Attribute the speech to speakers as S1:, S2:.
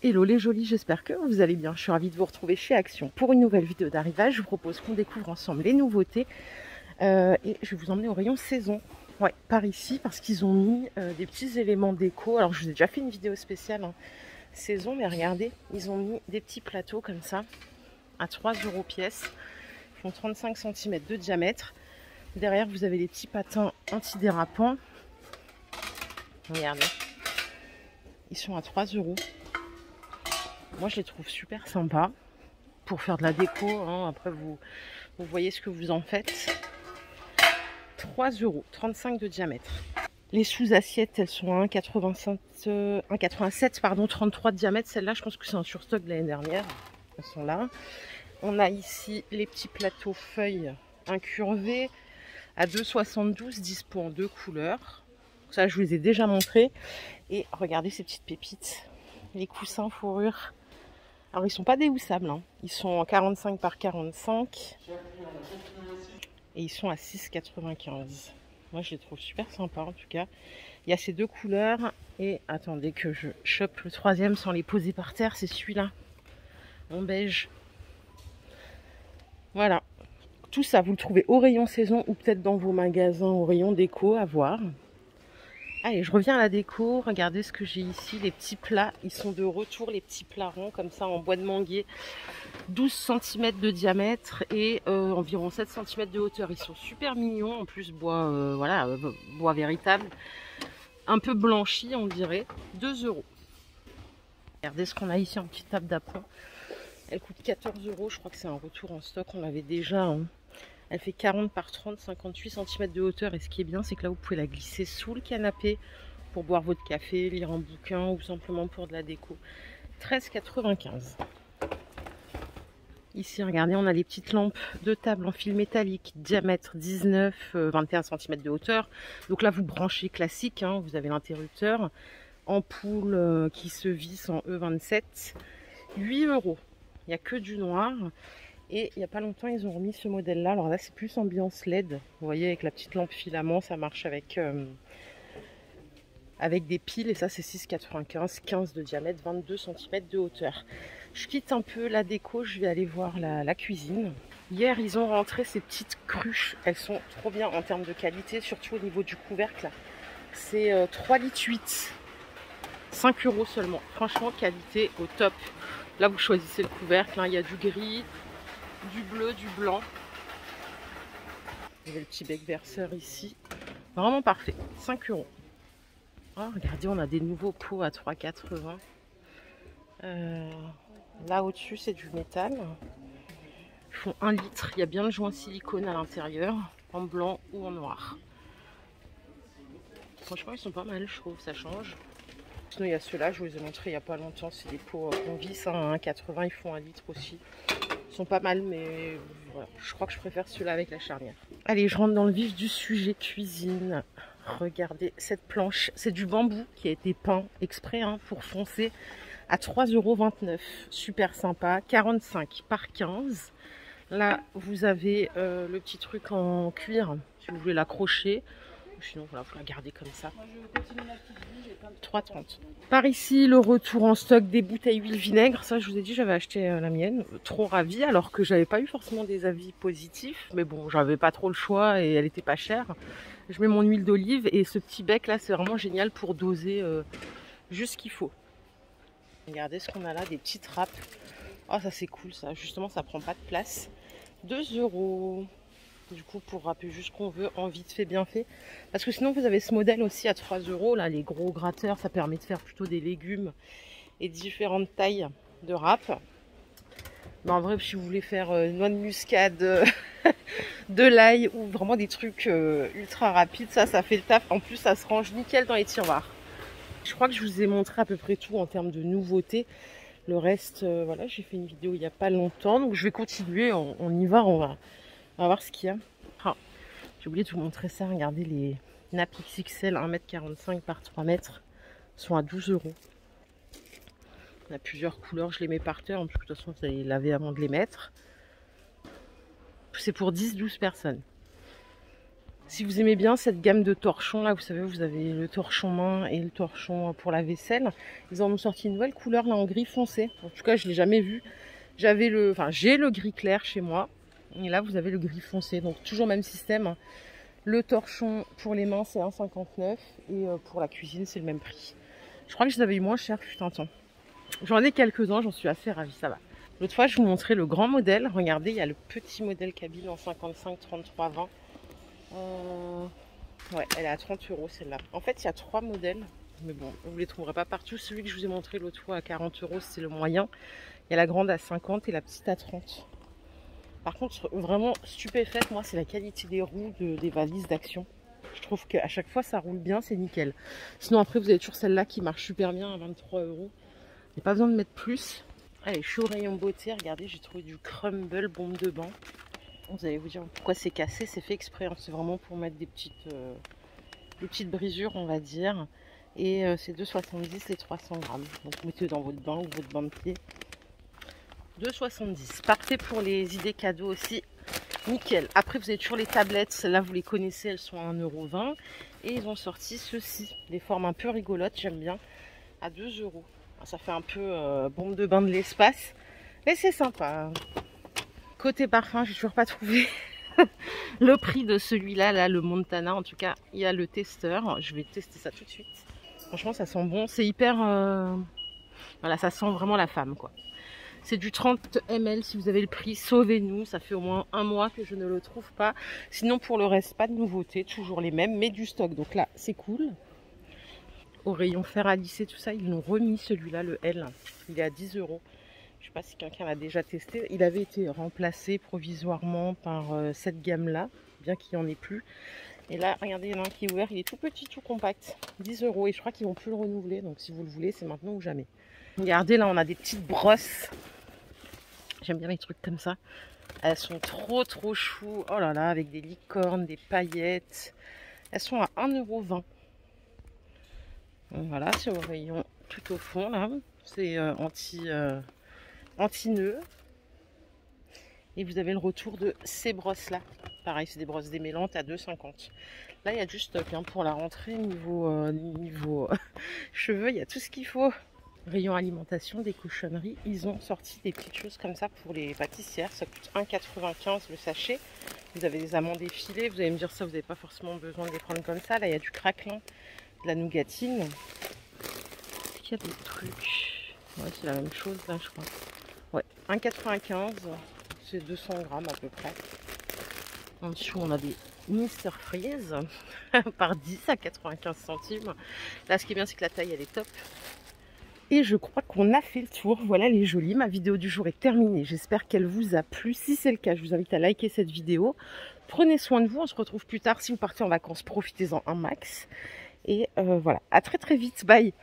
S1: Hello les jolis, j'espère que vous allez bien. Je suis ravie de vous retrouver chez Action pour une nouvelle vidéo d'arrivage. Je vous propose qu'on découvre ensemble les nouveautés et je vais vous emmener au rayon saison. Ouais, par ici parce qu'ils ont mis des petits éléments déco. Alors je vous ai déjà fait une vidéo spéciale saison, mais regardez, ils ont mis des petits plateaux comme ça à 3 € pièce. Ils font 35 cm de diamètre. Derrière vous avez les petits patins antidérapants. Regardez, ils sont à 3 €. Moi, je les trouve super sympas pour faire de la déco. Après, vous voyez ce que vous en faites. 3 €, 35 de diamètre. Les sous-assiettes, elles sont à 1,87, pardon, 33 de diamètre. Celle-là, je pense que c'est un surstock de l'année dernière. Elles sont là. On a ici les petits plateaux feuilles incurvés à 2,72, dispo en 2 couleurs. Ça, je vous les ai déjà montrés. Et regardez ces petites pépites. Les coussins fourrure. Alors, ils sont pas déhoussables, hein. Ils sont en 45 par 45 et ils sont à 6,95. Moi, je les trouve super sympas en tout cas. Il y a ces deux couleurs et attendez que je chope le troisième sans les poser par terre. C'est celui-là, en beige. Voilà. Tout ça, vous le trouvez au rayon saison ou peut-être dans vos magasins au rayon déco, à voir. Allez, je reviens à la déco. Regardez ce que j'ai ici. Les petits plats, ils sont de retour. Les petits plats ronds comme ça en bois de manguier. 12 cm de diamètre et environ 7 cm de hauteur. Ils sont super mignons. En plus, bois, voilà, bois véritable. Un peu blanchi, on dirait. 2 €. Regardez ce qu'on a ici en petite table d'appoint. Elle coûte 14 €. Je crois que c'est un retour en stock. On l'avait déjà. Hein. Elle fait 40 par 30, 58 cm de hauteur. Et ce qui est bien, c'est que là, vous pouvez la glisser sous le canapé pour boire votre café, lire un bouquin ou simplement pour de la déco. 13,95 €. Ici, regardez, on a les petites lampes de table en fil métallique, diamètre 19, 21 cm de hauteur. Donc là, vous branchez classique, hein, vous avez l'interrupteur. Ampoule qui se visse en E27. 8 €. Il n'y a que du noir. Et il n'y a pas longtemps, ils ont remis ce modèle-là. Alors là, c'est plus ambiance LED. Vous voyez, avec la petite lampe filament, ça marche avec des piles. Et ça, c'est 6,95, 15 de diamètre, 22 cm de hauteur. Je quitte un peu la déco, je vais aller voir la cuisine. Hier, ils ont rentré ces petites cruches. Elles sont trop bien en termes de qualité, surtout au niveau du couvercle. C'est 3,8 litres. 5 € seulement. Franchement, qualité au top. Là, vous choisissez le couvercle. Hein. Il y a du gris, du bleu, du blanc. Vous avez le petit bec verseur ici. Vraiment parfait. 5 €. Oh, regardez, on a des nouveaux pots à 3,80 €. Là au-dessus, c'est du métal. Ils font 1 litre. Il y a bien le joint silicone à l'intérieur, en blanc ou en noir. Franchement, ils sont pas mal, je trouve. Ça change. Sinon, il y a ceux-là, je vous les ai montrés il n'y a pas longtemps. C'est des pots qu'on visse à 1,80 €. Ils font 1 litre aussi. Ils sont pas mal, mais voilà. Je crois que je préfère ceux-là avec la charnière. Allez, je rentre dans le vif du sujet cuisine. Regardez cette planche. C'est du bambou qui a été peint exprès pour foncer à 3,29 €. Super sympa. 45 par 15. Là, vous avez le petit truc en cuir si vous voulez l'accrocher. Sinon, voilà, vous la gardez comme ça. 3,30 €. Par ici, le retour en stock des bouteilles huile vinaigre. Ça, je vous ai dit, j'avais acheté la mienne. Trop ravie, alors que j'avais pas eu forcément des avis positifs. Mais bon, j'avais pas trop le choix et elle était pas chère. Je mets mon huile d'olive et ce petit bec là, c'est vraiment génial pour doser juste ce qu'il faut. Regardez ce qu'on a là, des petites râpes. Oh, ça c'est cool ça. Justement, ça prend pas de place. 2 €. Du coup, pour râper juste ce qu'on veut, en vite fait, bien fait. Parce que sinon, vous avez ce modèle aussi à 3 €. Là, les gros gratteurs, ça permet de faire plutôt des légumes et différentes tailles de râpe. Mais en vrai, si vous voulez faire noix de muscade, de l'ail ou vraiment des trucs ultra rapides, ça fait le taf. En plus, ça se range nickel dans les tiroirs. Je crois que je vous ai montré à peu près tout en termes de nouveautés. Le reste, voilà, j'ai fait une vidéo il n'y a pas longtemps. Donc, je vais continuer. On y va, on va voir ce qu'il y a. Ah, j'ai oublié de vous montrer ça. Regardez les nappes XXL 1,45 m par 3 m sont à 12 €. On a plusieurs couleurs. Je les mets par terre. En plus, de toute façon, vous allez les laver avant de les mettre. C'est pour 10-12 personnes. Si vous aimez bien cette gamme de torchons là, vous savez, vous avez le torchon main et le torchon pour la vaisselle. Ils en ont sorti une nouvelle couleur là en gris foncé. En tout cas, je l'ai jamais vu. J'ai le gris clair chez moi. Et là, vous avez le gris foncé. Donc toujours même système. Le torchon pour les mains, c'est 1,59 et pour la cuisine, c'est le même prix. Je crois que je les avais eu moins cher putain de temps. J'en ai quelques-uns, j'en suis assez ravie, ça va. L'autre fois, je vous montrais le grand modèle. Regardez, il y a le petit modèle cabine en 55, 33, 20. Ouais, elle est à 30 € celle-là. En fait, il y a 3 modèles. Mais bon, vous ne les trouverez pas partout. Celui que je vous ai montré l'autre fois à 40 €, c'est le moyen. Il y a la grande à 50 et la petite à 30. Par contre, vraiment stupéfaite, moi, c'est la qualité des roues des valises d'Action. Je trouve qu'à chaque fois, ça roule bien, c'est nickel. Sinon, après, vous avez toujours celle-là qui marche super bien à 23 €. Il n'y a pas besoin de mettre plus. Allez, je suis au rayon beauté. Regardez, j'ai trouvé du Crumble bombe de bain. Vous allez vous dire pourquoi c'est cassé. C'est fait exprès. Hein. C'est vraiment pour mettre des petites brisures, on va dire. Et c'est 2,70 les 300 grammes. Donc, vous mettez dans votre bain ou votre bain de pied. 2,70. Parfait pour les idées cadeaux aussi. Nickel. Après, vous avez toujours les tablettes. Celles-là, vous les connaissez. Elles sont à 1,20 €. Et ils ont sorti ceux-ci. Des formes un peu rigolotes. J'aime bien. À 2 €. Ça fait un peu bombe de bain de l'espace. Mais c'est sympa. Côté parfum, j'ai toujours pas trouvé le prix de celui-là. Là, le Montana. En tout cas, il y a le testeur. Je vais tester ça tout de suite. Franchement, ça sent bon. C'est hyper... Voilà, ça sent vraiment la femme, quoi. C'est du 30 ml. Si vous avez le prix, sauvez-nous. Ça fait au moins un mois que je ne le trouve pas. Sinon, pour le reste, pas de nouveautés. Toujours les mêmes, mais du stock. Donc là, c'est cool. Au rayon fer à lisser, tout ça, ils l'ont remis celui-là, le L. Il est à 10 €. Je sais pas si quelqu'un l'a déjà testé. Il avait été remplacé provisoirement par cette gamme-là, bien qu'il n'y en ait plus. Et là, regardez, il y en a un qui est ouvert. Il est tout petit, tout compact. 10 €. Et je crois qu'ils vont plus le renouveler. Donc si vous le voulez, c'est maintenant ou jamais. Regardez, là, on a des petites brosses. J'aime bien les trucs comme ça. Elles sont trop, trop chou. Oh là là, avec des licornes, des paillettes. Elles sont à 1,20 €. Voilà, c'est au rayon tout au fond, là. C'est anti-nœud. Et vous avez le retour de ces brosses-là. Pareil, c'est des brosses démêlantes à 2,50 €. Là, il y a du stock hein, pour la rentrée niveau cheveux. Il y a tout ce qu'il faut. Rayon alimentation, des cochonneries. Ils ont sorti des petites choses comme ça pour les pâtissières. Ça coûte 1,95 € le sachet. Vous avez des amandes effilées. Vous allez me dire ça, vous n'avez pas forcément besoin de les prendre comme ça. Là, il y a du craquelin, de la nougatine. Est-ce qu'il y a des trucs? Ouais, c'est la même chose là, je crois. Ouais, 1,95 €. C'est 200 grammes à peu près. En dessous, on a des Mister Freeze par 10 à 95 centimes. Là, ce qui est bien, c'est que la taille, elle est top. Et je crois qu'on a fait le tour. Voilà les jolies. Ma vidéo du jour est terminée. J'espère qu'elle vous a plu. Si c'est le cas, je vous invite à liker cette vidéo. Prenez soin de vous. On se retrouve plus tard. Si vous partez en vacances, profitez-en un max. Et voilà. À très très vite. Bye.